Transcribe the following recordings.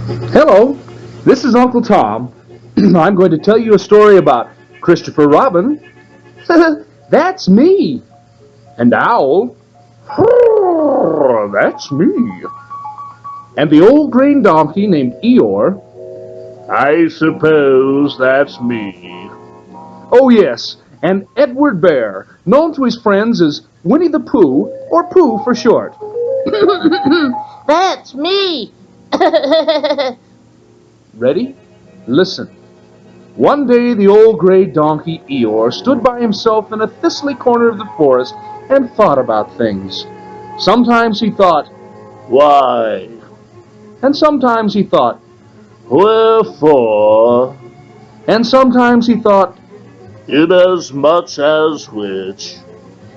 Hello, this is Uncle Tom. I'm going to tell you a story about Christopher Robin. That's me. And Owl. That's me. And the old green donkey named Eeyore. I suppose that's me. Oh, yes, and Edward Bear, known to his friends as Winnie the Pooh, or Pooh for short. That's me. Ready? Listen. One day the old gray donkey Eeyore stood by himself in a thistly corner of the forest and thought about things. Sometimes he thought, why? And sometimes he thought, wherefore? And sometimes he thought, inasmuch as which?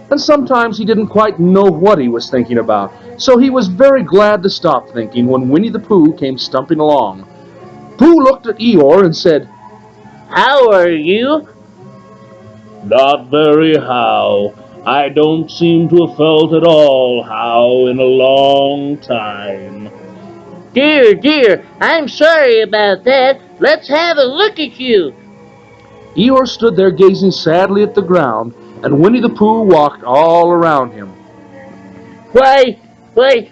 And sometimes he didn't quite know what he was thinking about, so he was very glad to stop thinking when Winnie the Pooh came stumping along. Pooh looked at Eeyore and said, How are you? not very how. I don't seem to have felt at all how in a long time. Dear, dear, I'm sorry about that. Let's have a look at you. Eeyore stood there gazing sadly at the ground, and Winnie the Pooh walked all around him.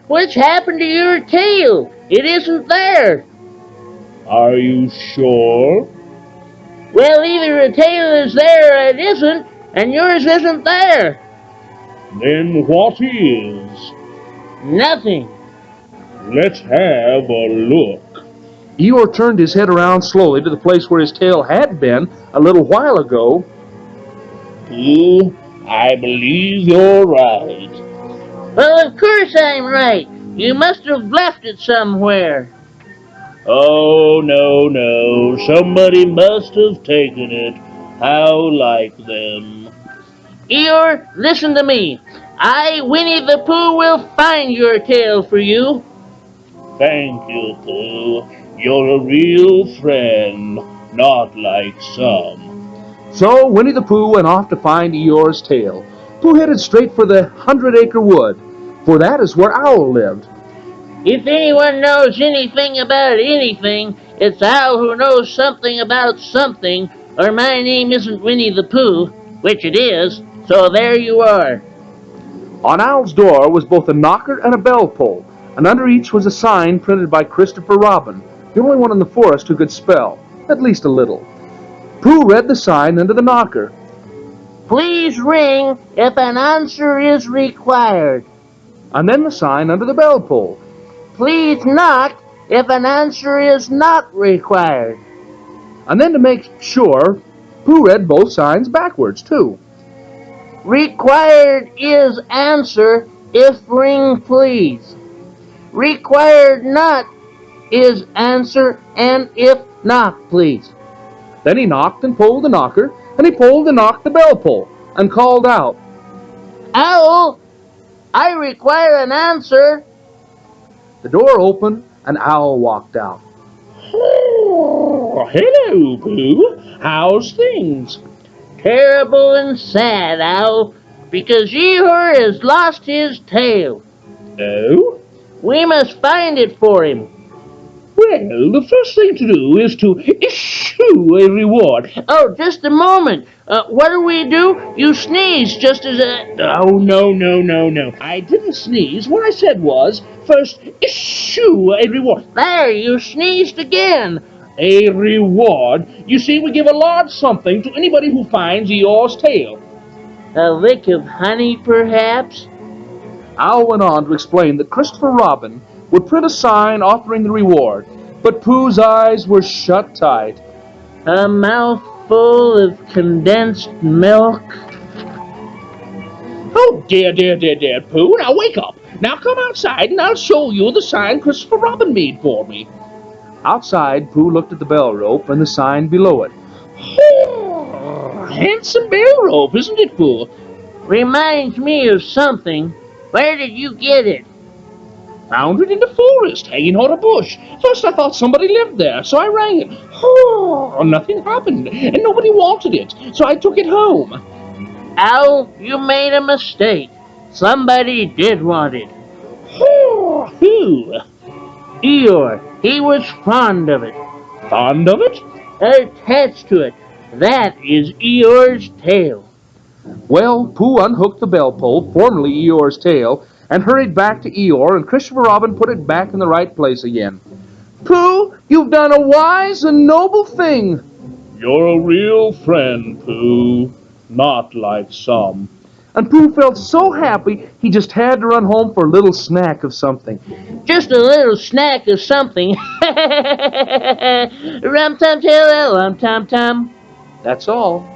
What's happened to your tail? It isn't there. Are you sure? Well, either a tail is there or it isn't, and yours isn't there. Then what is? Nothing. Let's have a look. Eeyore turned his head around slowly to the place where his tail had been a little while ago. Pooh, I believe you're right. Well, of course I'm right. You must have left it somewhere. Oh, no, no. Somebody must have taken it. How like them. Eeyore, listen to me. I, Winnie the Pooh, will find your tail for you. Thank you, Pooh. You're a real friend, not like some. So Winnie the Pooh went off to find Eeyore's tail. Pooh headed straight for the 100-acre wood, for that is where Owl lived. If anyone knows anything about anything, it's Owl who knows something about something, or my name isn't Winnie the Pooh, which it is, so there you are. On Owl's door was both a knocker and a bell pull, and under each was a sign printed by Christopher Robin, the only one in the forest who could spell, at least a little. Pooh read the sign under the knocker. Please ring if an answer is required. And then the sign under the bell pull. Please knock if an answer is not required. And then to make sure, Pooh read both signs backwards, too. Required is answer if ring please. Required not is answer and if not please. Then he knocked and pulled the knocker, and he pulled and knocked the bell pull, and called out, Owl, I require an answer. The door opened, and Owl walked out. Oh, hello, Pooh. How's things? Terrible and sad, Owl, because Eeyore has lost his tail. Oh? We must find it for him. Well, the first thing to do is to issue a reward. Oh, just a moment. What do we do? You sneezed just as a... Oh, no. I didn't sneeze. What I said was, first issue a reward. There, you sneezed again. A reward? You see, we give a large something to anybody who finds Eeyore's tail. A lick of honey, perhaps? Owl went on to explain that Christopher Robin would print a sign offering the reward, but Pooh's eyes were shut tight. A mouthful of condensed milk? Oh, dear, Pooh, now wake up. Now come outside and I'll show you the sign Christopher Robin made for me. Outside, Pooh looked at the bell rope and the sign below it. Oh, handsome bell rope, isn't it, Pooh? Reminds me of something. Where did you get it? Found it in the forest, hanging on a bush. First I thought somebody lived there, so I rang it. Oh, nothing happened, and nobody wanted it, so I took it home. Owl, you made a mistake. Somebody did want it. Oh, who? Eeyore, he was fond of it. Fond of it? Attached to it. That is Eeyore's tail. Well, Pooh unhooked the bell pull, formerly Eeyore's tail, and hurried back to Eeyore, and Christopher Robin put it back in the right place again. Pooh, you've done a wise and noble thing. You're a real friend, Pooh. Not like some. And Pooh felt so happy he just had to run home for a little snack of something. Just a little snack of something. Rum tum tum tum tum. That's all.